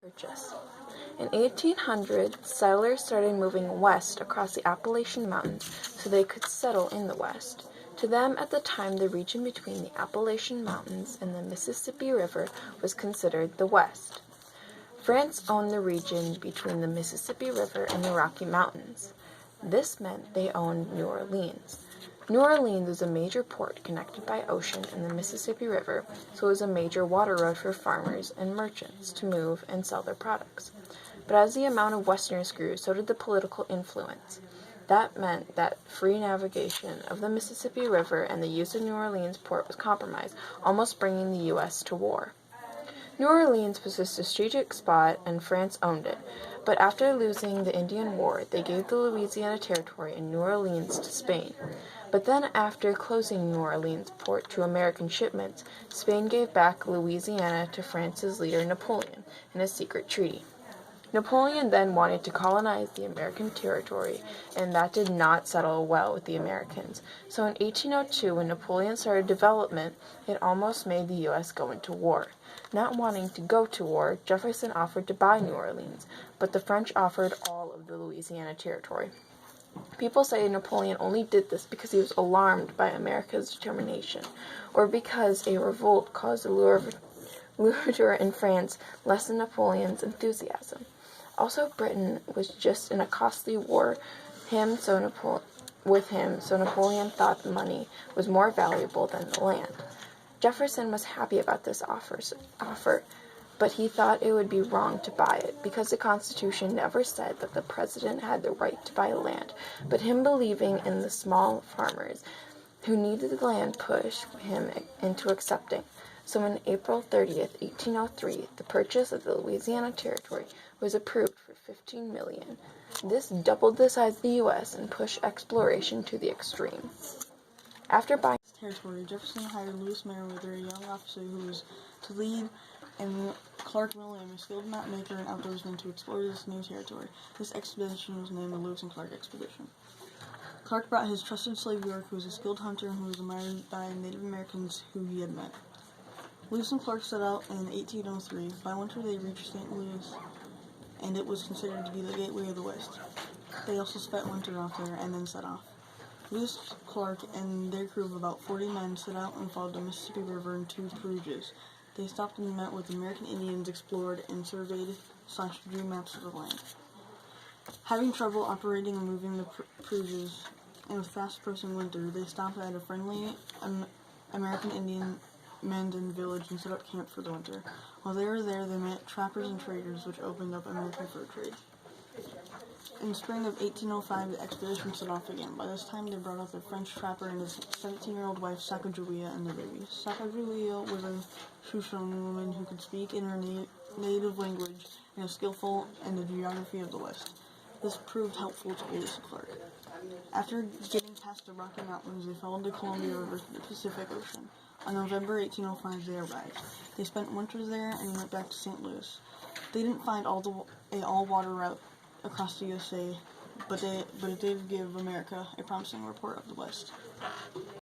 purchase. In 1800, settlers started moving west across the Appalachian Mountains so they could settle in the West. To them, at the time, the region between the Appalachian Mountains and the Mississippi River was considered the West. France owned the region between the Mississippi River and the Rocky Mountains. This meant they owned New Orleans. New Orleans was a major port connected by ocean and the Mississippi River, so it was a major water road for farmers and merchants to move and sell their products. But as the amount of Westerners grew, so did the political influence. That meant that free navigation of the Mississippi River and the use of New Orleans port was compromised, almost bringing the U.S. to war. New Orleans was a strategic spot and France owned it, but after losing the Indian War, they gave the Louisiana Territory and New Orleans to Spain. But then after closing New Orleans port to American shipments, Spain gave back Louisiana to France's leader Napoleon in a secret treaty. Napoleon then wanted to colonize the American territory, and that did not settle well with the Americans. So in 1802, when Napoleon started development, it almost made the U.S. go into war. Not wanting to go to war, Jefferson offered to buy New Orleans, but the French offered all of the Louisiana territory. People say Napoleon only did this because he was alarmed by America's determination, or because a revolt caused a Louverture in France lessened Napoleon's enthusiasm. Also, Britain was just in a costly war with him, so Napoleon thought the money was more valuable than the land. Jefferson was happy about this offer, but he thought it would be wrong to buy it, because the Constitution never said that the president had the right to buy land, but him believing in the small farmers who needed the land pushed him into accepting. So on April 30th, 1803, the purchase of the Louisiana Territory was approved for $15 million. This doubled the size of the U.S. and pushed exploration to the extreme. After buying territory, Jefferson hired Lewis Meriwether, a young officer who was to lead, and Clark William, a skilled mapmaker and outdoorsman, to explore this new territory. This expedition was named the Lewis and Clark Expedition. Clark brought his trusted slave York, who was a skilled hunter and who was admired by Native Americans who he had met. Lewis and Clark set out in 1803. By winter they reached St. Louis, and it was considered to be the gateway of the West. They also spent winter off there and then set off. Lewis, Clark, and their crew of about 40 men set out and followed the Mississippi River in 2 peruges. They stopped and met with American Indians, explored, and surveyed/drew maps of the land. Having trouble operating and moving the peruges, and with fast approaching winter, they stopped at a friendly American Indian Mandan village and set up camp for the winter. While they were there, they met trappers and traders, which opened up American fur trade. In spring of 1805, the expedition set off again. By this time, they brought out the French trapper and his 17-year-old wife, Sacagawea, and their baby. Sacagawea was a Shoshone woman who could speak in her native language and was skillful in the geography of the West. This proved helpful to Lewis and Clark. After getting past the Rocky Mountains, they followed the Columbia River to the Pacific Ocean. On November 1805, they arrived. They spent winter there and went back to St. Louis. They didn't find a all-water route across the USA, but it did give America a promising report of the West.